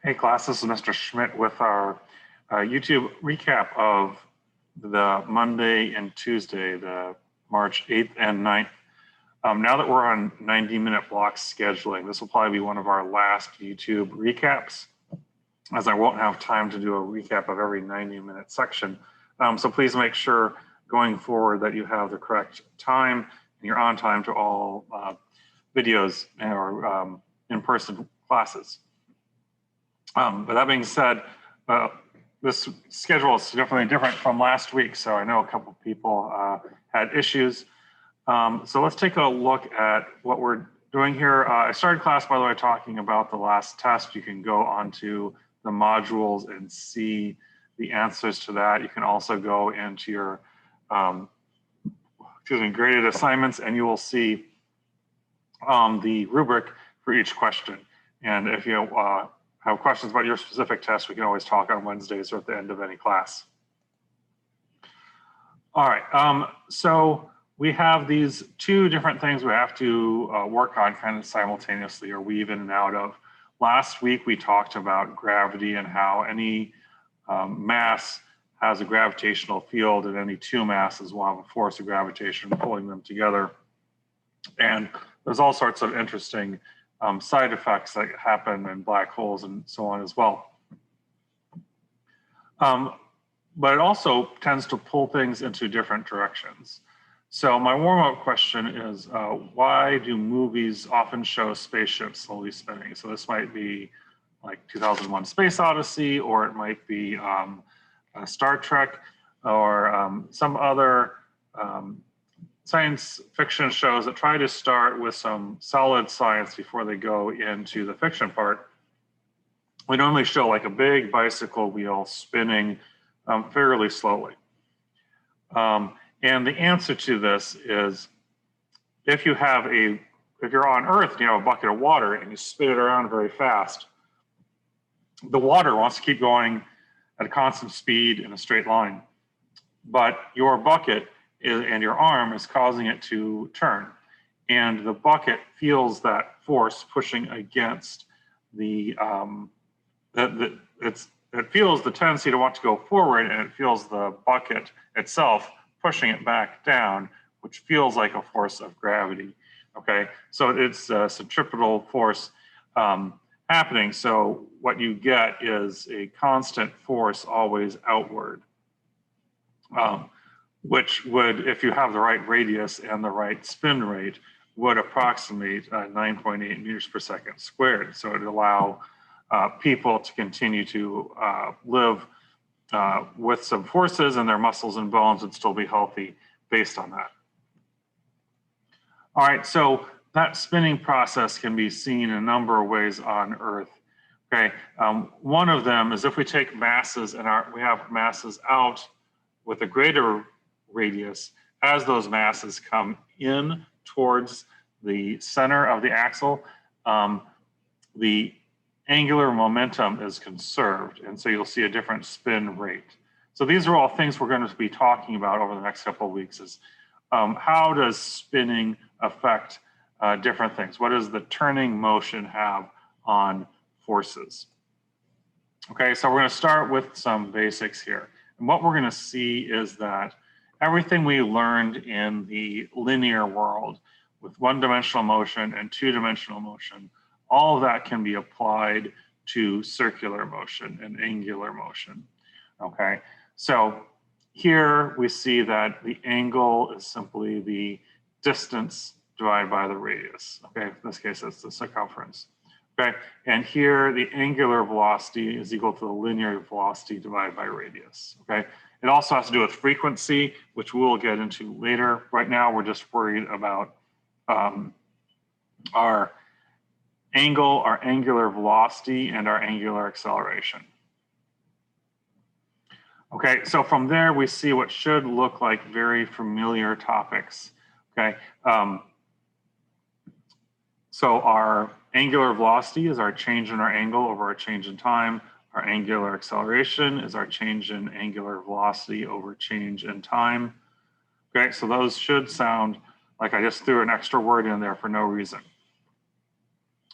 Hey class, this is Mr. Schmidt with our YouTube recap of the Monday and Tuesday, the March 8th and 9th. Now that we're on 90-minute block scheduling, this will probably be one of our last YouTube recaps, as I won't have time to do a recap of every 90-minute section. So please make sure going forward that you have the correct time and you're on time to all videos or in-person classes. But that being said, this schedule is definitely different from last week. So I know a couple of people had issues. So let's take a look at what we're doing here. I started class, by the way, talking about the last test. You can go onto the modules and see the answers to that. You can also go into your graded assignments, and you will see the rubric for each question. And if you have questions about your specific test, we can always talk on Wednesdays or at the end of any class. All right, so we have these two different things we have to work on kind of simultaneously or weave in and out of. Last week, we talked about gravity and how any mass has a gravitational field and any two masses will have a force of gravitation pulling them together. And there's all sorts of interesting side effects that happen in black holes and so on as well. But it also tends to pull things into different directions. So my warm-up question is, why do movies often show spaceships slowly spinning? So this might be like 2001 Space Odyssey, or it might be Star Trek, or some other science fiction shows that try to start with some solid science before they go into the fiction part. We normally show like a big bicycle wheel spinning fairly slowly. And the answer to this is, if you're on Earth and you have a bucket of water and you spin it around very fast, the water wants to keep going at a constant speed in a straight line. But your bucket and your arm is causing it to turn. And the bucket feels that force pushing against it feels the tendency to want to go forward, and it feels the bucket itself pushing it back down, which feels like a force of gravity. Okay, so it's a centripetal force happening. So what you get is a constant force always outward. Which would, if you have the right radius and the right spin rate, would approximate 9.8 meters per second squared. So it would allow people to continue to live with some forces, and their muscles and bones would still be healthy based on that. All right, so that spinning process can be seen in a number of ways on Earth. Okay, one of them is if we take masses and we have masses out with a greater radius, as those masses come in towards the center of the axle, the angular momentum is conserved, and so you'll see a different spin rate. So these are all things we're going to be talking about over the next couple of weeks, is how does spinning affect different things? What does the turning motion have on forces? Okay, so we're going to start with some basics here. And what we're going to see is that everything we learned in the linear world with one-dimensional motion and two-dimensional motion, all of that can be applied to circular motion and angular motion. Okay, so here we see that the angle is simply the distance divided by the radius. Okay, in this case, it's the circumference. Okay, and here the angular velocity is equal to the linear velocity divided by radius. Okay, it also has to do with frequency, which we'll get into later. Right now, we're just worried about our angle, our angular velocity, and our angular acceleration. Okay, so from there, we see what should look like very familiar topics. Okay, so our angular velocity is our change in our angle over our change in time. Our angular acceleration is our change in angular velocity over change in time. Okay, so those should sound like I just threw an extra word in there for no reason.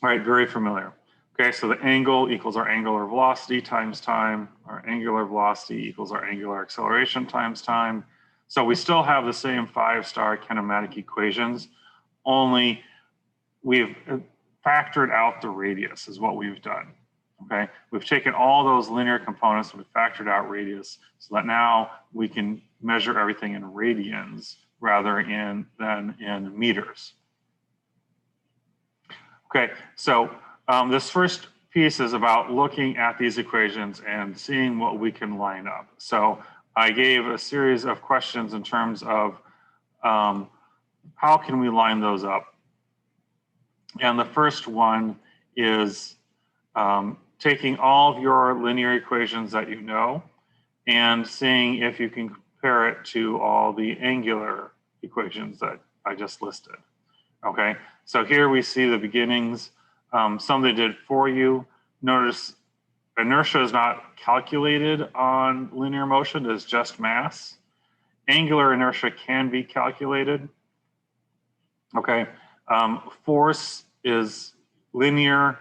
All right, very familiar. Okay, so the angle equals our angular velocity times time. Our angular velocity equals our angular acceleration times time. So we still have the same 5-star kinematic equations, only we've factored out the radius is what we've done. Okay, we've taken all those linear components and we've factored out radius so that now we can measure everything in radians rather than in meters. Okay, so this first piece is about looking at these equations and seeing what we can line up. So I gave a series of questions in terms of how can we line those up. And the first one is taking all of your linear equations that you know and seeing if you can compare it to all the angular equations that I just listed. Okay, so here we see the beginnings. Some they did for you. Notice inertia is not calculated on linear motion, it's just mass. Angular inertia can be calculated. Okay, force is linear.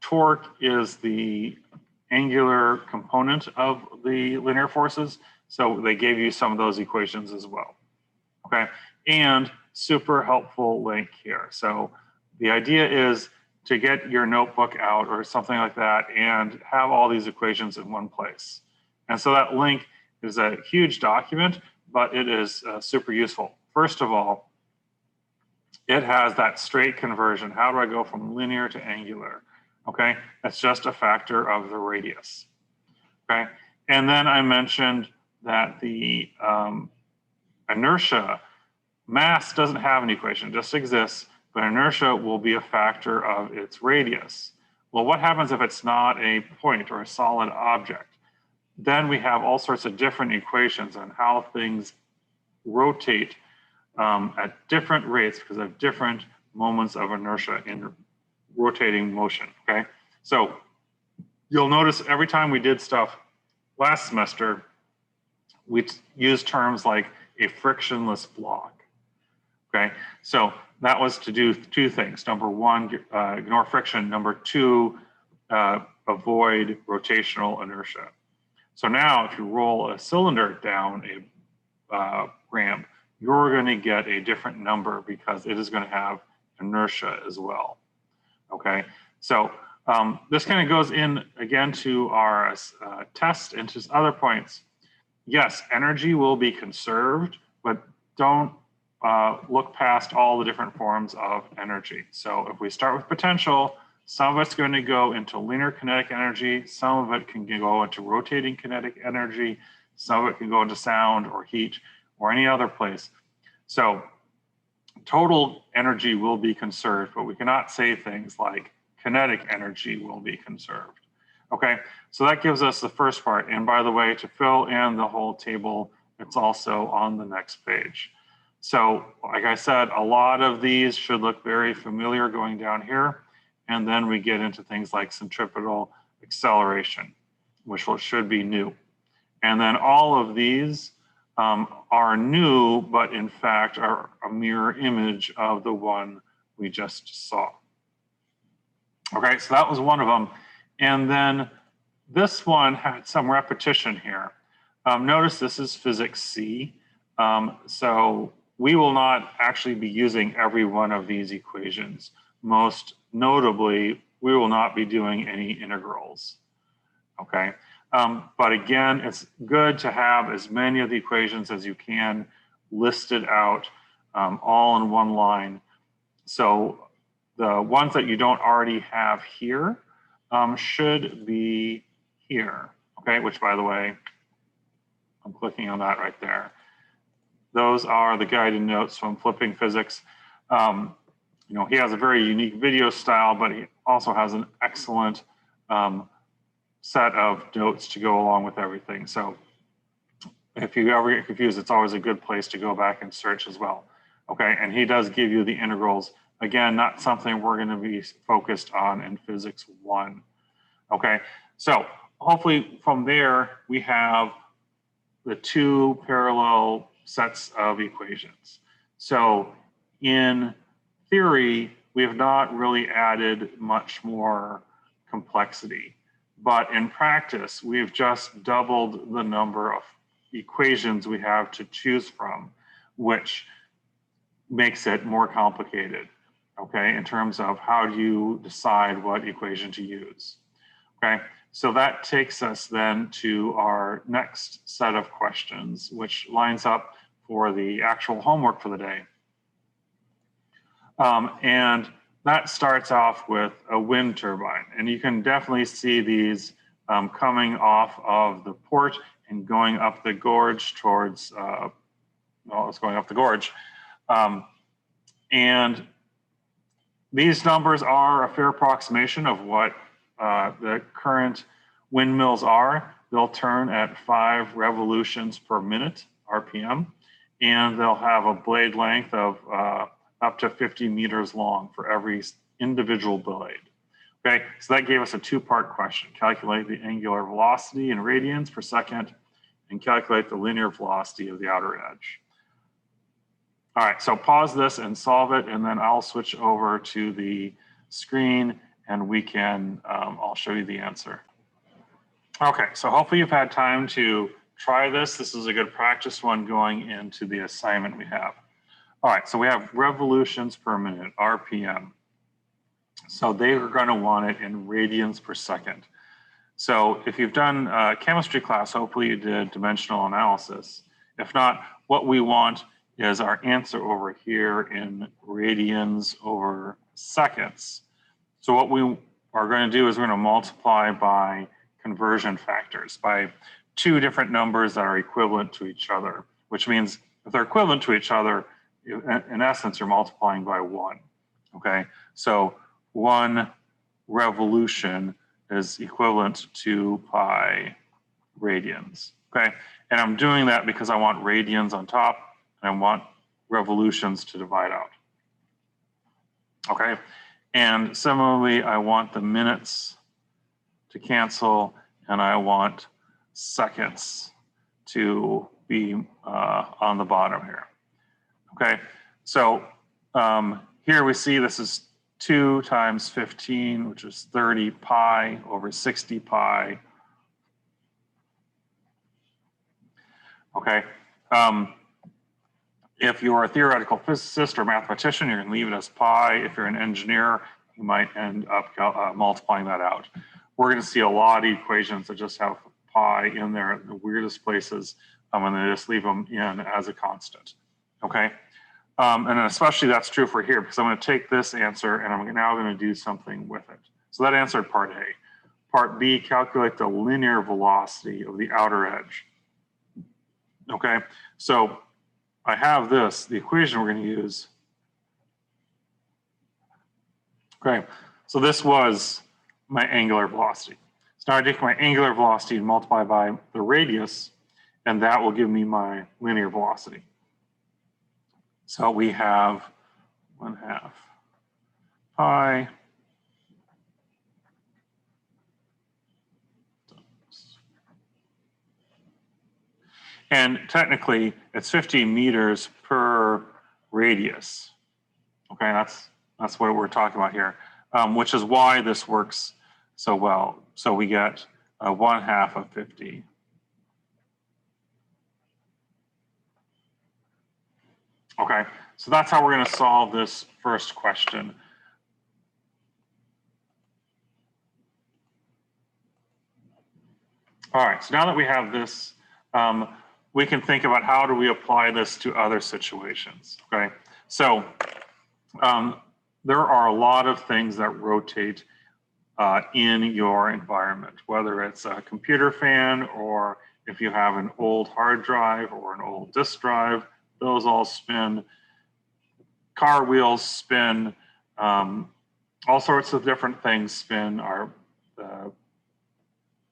Torque is the angular component of the linear forces. So they gave you some of those equations as well. Okay, and super helpful link here. So the idea is to get your notebook out or something like that and have all these equations in one place. And so that link is a huge document, but it is super useful. First of all, it has that straight conversion. How do I go from linear to angular? Okay, that's just a factor of the radius. Okay, and then I mentioned that the inertia, mass doesn't have an equation, it just exists, but inertia will be a factor of its radius. Well, what happens if it's not a point or a solid object? Then we have all sorts of different equations on how things rotate at different rates because of different moments of inertia in rotating motion, okay? So you'll notice every time we did stuff last semester, we used terms like a frictionless block, okay? So that was to do two things. Number one, ignore friction. Number two, avoid rotational inertia. So now if you roll a cylinder down a ramp, you're going to get a different number because it is going to have inertia as well. Okay, so this kind of goes in again to our test and to other points. Yes, energy will be conserved, but don't look past all the different forms of energy. So if we start with potential, some of it's going to go into linear kinetic energy, some of it can go into rotating kinetic energy, some of it can go into sound or heat or any other place. So total energy will be conserved, but we cannot say things like kinetic energy will be conserved. Okay, so that gives us the first part. And by the way, to fill in the whole table, it's also on the next page. So like I said, a lot of these should look very familiar going down here. And then we get into things like centripetal acceleration, which should be new. And then all of these are new, but in fact are a mirror image of the one we just saw. Okay, so that was one of them. And then this one had some repetition here. Notice this is physics C. So we will not actually be using every one of these equations. Most notably, we will not be doing any integrals. Okay. But again, it's good to have as many of the equations as you can listed out all in one line. So the ones that you don't already have here should be here, okay? Which, by the way, I'm clicking on that right there. Those are the guided notes from Flipping Physics. You know, he has a very unique video style, but he also has an excellent set of notes to go along with everything. So if you ever get confused, it's always a good place to go back and search as well. Okay, and he does give you the integrals. Again, not something we're going to be focused on in Physics 1. Okay, so hopefully from there we have the two parallel sets of equations. So in theory, we have not really added much more complexity. But in practice, we've just doubled the number of equations we have to choose from, which makes it more complicated, okay, in terms of how do you decide what equation to use, okay? So that takes us then to our next set of questions, which lines up for the actual homework for the day. And that starts off with a wind turbine. And you can definitely see these coming off of the port and going up the gorge towards, well, it's going up the gorge. And these numbers are a fair approximation of what the current windmills are. They'll turn at 5 revolutions per minute, RPM, and they'll have a blade length of up to 50 meters long for every individual blade. Okay, so that gave us a 2-part question. Calculate the angular velocity in radians per second and calculate the linear velocity of the outer edge. All right, so pause this and solve it, and then I'll switch over to the screen and we can, I'll show you the answer. Okay, so hopefully you've had time to try this. This is a good practice one going into the assignment we have. All right, so we have revolutions per minute, RPM. So they are going to want it in radians per second. So if you've done chemistry class, hopefully you did dimensional analysis. If not, what we want is our answer over here in radians over seconds. So what we are going to do is we're going to multiply by conversion factors, by 2 different numbers that are equivalent to each other, which means if they're equivalent to each other, in essence, you're multiplying by 1, okay? So 1 revolution is equivalent to pi radians, okay? And I'm doing that because I want radians on top and I want revolutions to divide out, okay? And similarly, I want the minutes to cancel and I want seconds to be on the bottom here. Okay, so here we see this is 2 times 15, which is 30 pi over 60 pi. Okay, if you're a theoretical physicist or mathematician, you're going to leave it as pi. If you're an engineer, you might end up multiplying that out. We're going to see a lot of equations that just have pi in there in the weirdest places, and they just leave them in as a constant. Okay, and especially that's true for here because I'm going to take this answer and I'm now going to do something with it. So that answered part A. Part B, calculate the linear velocity of the outer edge. Okay, so I have this, the equation we're going to use. Okay, so this was my angular velocity. So now I take my angular velocity and multiply by the radius, and that will give me my linear velocity. So we have 1/2 pi and technically it's 50 meters per radius. Okay, that's what we're talking about here, which is why this works so well. So we get 1/2 of 50. Okay, so that's how we're going to solve this first question. All right, so now that we have this, we can think about how do we apply this to other situations, okay? So there are a lot of things that rotate in your environment, whether it's a computer fan or if you have an old hard drive or an old disk drive, those all spin. Car wheels spin. All sorts of different things spin. Our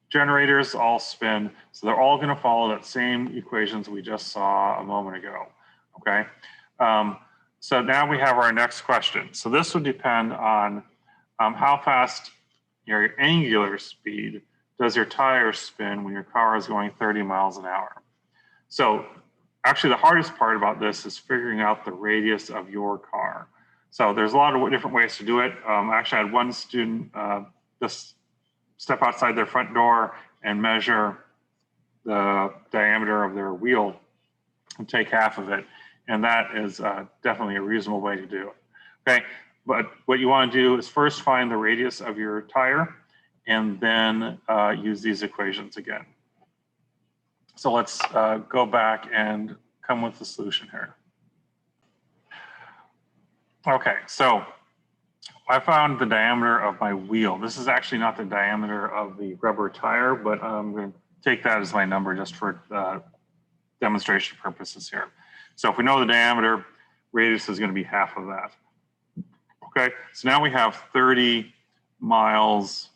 generators all spin. So they're all going to follow that same equations we just saw a moment ago. Okay. So now we have our next question. So this would depend on how fast your angular speed does your tire spin when your car is going 30 miles an hour. So actually, the hardest part about this is figuring out the radius of your car. So there's a lot of different ways to do it. Actually, I had one student this step outside their front door and measure the diameter of their wheel and take half of it. And that is definitely a reasonable way to do it. Okay, but what you want to do is first find the radius of your tire and then use these equations again. So let's go back and come with the solution here. Okay, so I found the diameter of my wheel. This is actually not the diameter of the rubber tire, but I'm going to take that as my number just for demonstration purposes here. So if we know the diameter, radius is going to be half of that. Okay, so now we have 30 miles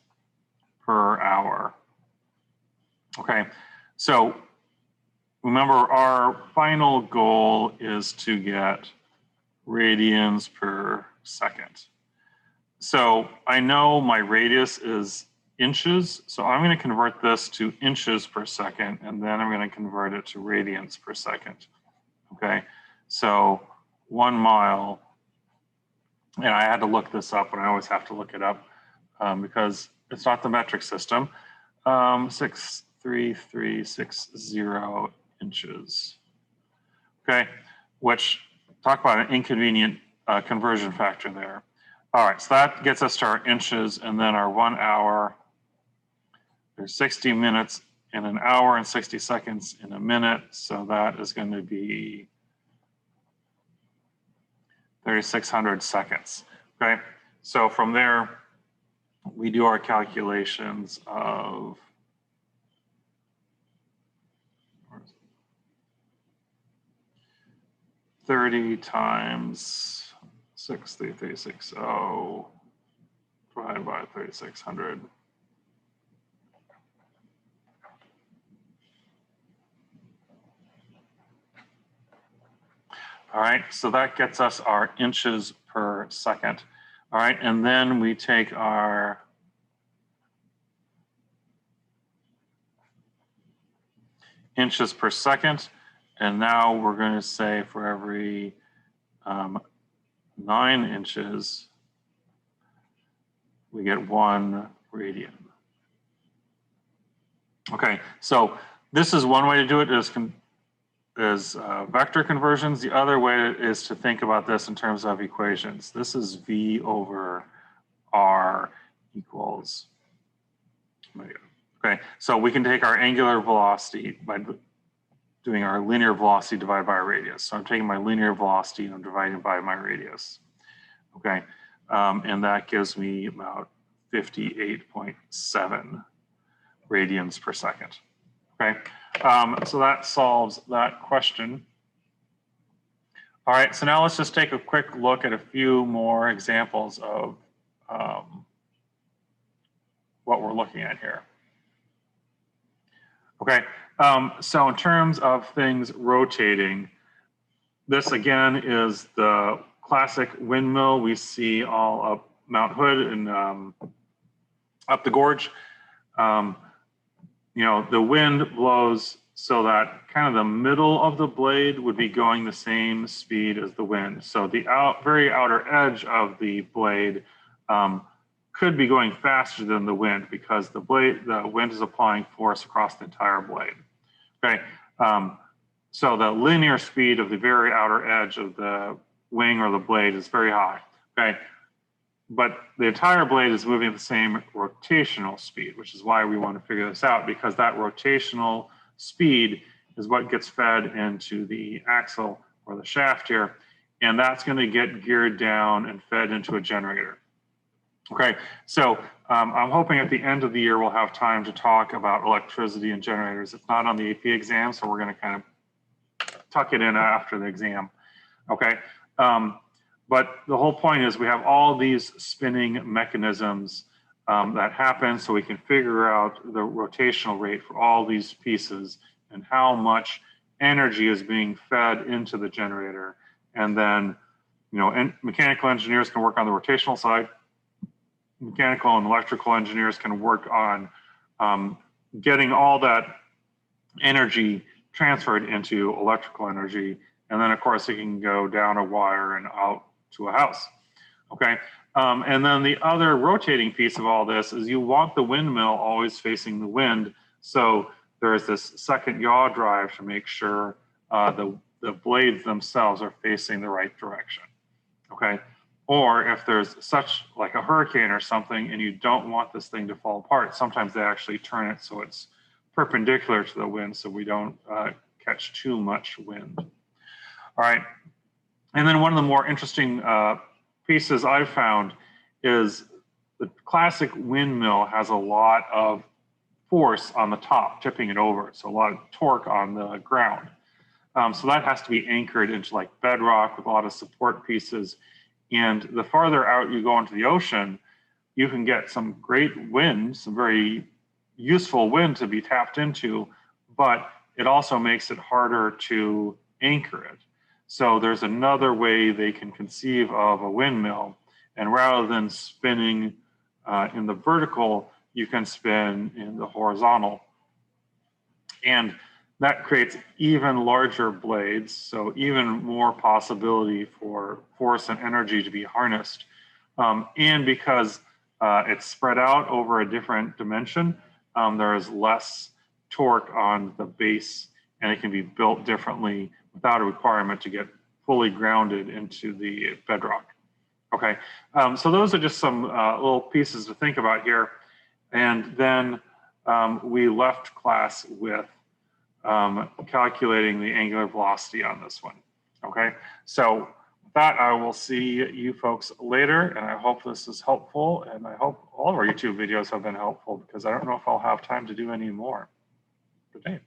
per hour. Okay, so remember our final goal is to get radians per second. So I know my radius is inches, so I'm going to convert this to inches per second, and then I'm going to convert it to radians per second. Okay, so 1 mile, and I had to look this up, and I always have to look it up because it's not the metric system. 63360 inches. Okay, which talk about an inconvenient conversion factor there. All right, so that gets us to our inches, and then our 1 hour. There's 60 minutes in an hour and 60 seconds in a minute, so that is going to be 3,600 seconds. Okay, so from there, we do our calculations of 30 times 63360 divided by 3,600. All right, so that gets us our inches per second. All right, and then we take our inches per second, and now we're going to say for every 9 inches, we get 1 radian. Okay, so this is one way to do it, is vector conversions. The other way is to think about this in terms of equations. This is V over R equals, okay, so we can take our angular velocity by doing our linear velocity divided by our radius. So I'm taking my linear velocity and I'm dividing by my radius. Okay, and that gives me about 58.7 radians per second. Okay, so that solves that question. All right, so now let's just take a quick look at a few more examples of what we're looking at here. Okay, so in terms of things rotating, this again is the classic windmill we see all up Mount Hood and up the gorge. You know, the wind blows so that kind of the middle of the blade would be going the same speed as the wind. So the very outer edge of the blade could be going faster than the wind because the wind is applying force across the entire blade. Okay, so the linear speed of the very outer edge of the wing or the blade is very high. Okay, but the entire blade is moving at the same rotational speed, which is why we want to figure this out, because that rotational speed is what gets fed into the axle or the shaft here, and that's going to get geared down and fed into a generator. Okay, so I'm hoping at the end of the year we'll have time to talk about electricity and generators. It's not on the AP exam, so we're going to kind of tuck it in after the exam. Okay. But the whole point is we have all these spinning mechanisms that happen, so we can figure out the rotational rate for all these pieces and how much energy is being fed into the generator. And then, you know, and mechanical engineers can work on the rotational side. Mechanical and electrical engineers can work on getting all that energy transferred into electrical energy. And then, of course, it can go down a wire and out to a house. Okay, And then the other rotating piece of all this is you want the windmill always facing the wind. So there's this second yaw drive to make sure the blades themselves are facing the right direction, okay? Or if there's such like a hurricane or something and you don't want this thing to fall apart, sometimes they actually turn it so it's perpendicular to the wind so we don't catch too much wind. All right, and then one of the more interesting pieces I've found is the classic windmill has a lot of force on the top, tipping it over. So a lot of torque on the ground. So that has to be anchored into like bedrock with a lot of support pieces. And the farther out you go into the ocean, you can get some great wind, some very useful wind to be tapped into, but it also makes it harder to anchor it. So there's another way they can conceive of a windmill. And rather than spinning in the vertical, you can spin in the horizontal. And that creates even larger blades, so even more possibility for force and energy to be harnessed. And because it's spread out over a different dimension, there is less torque on the base, and it can be built differently without a requirement to get fully grounded into the bedrock. Okay, so those are just some little pieces to think about here. And then we left class with calculating the angular velocity on this one. Okay, so with that, I will see you folks later, and I hope this is helpful, and I hope all of our YouTube videos have been helpful, because I don't know if I'll have time to do any more today.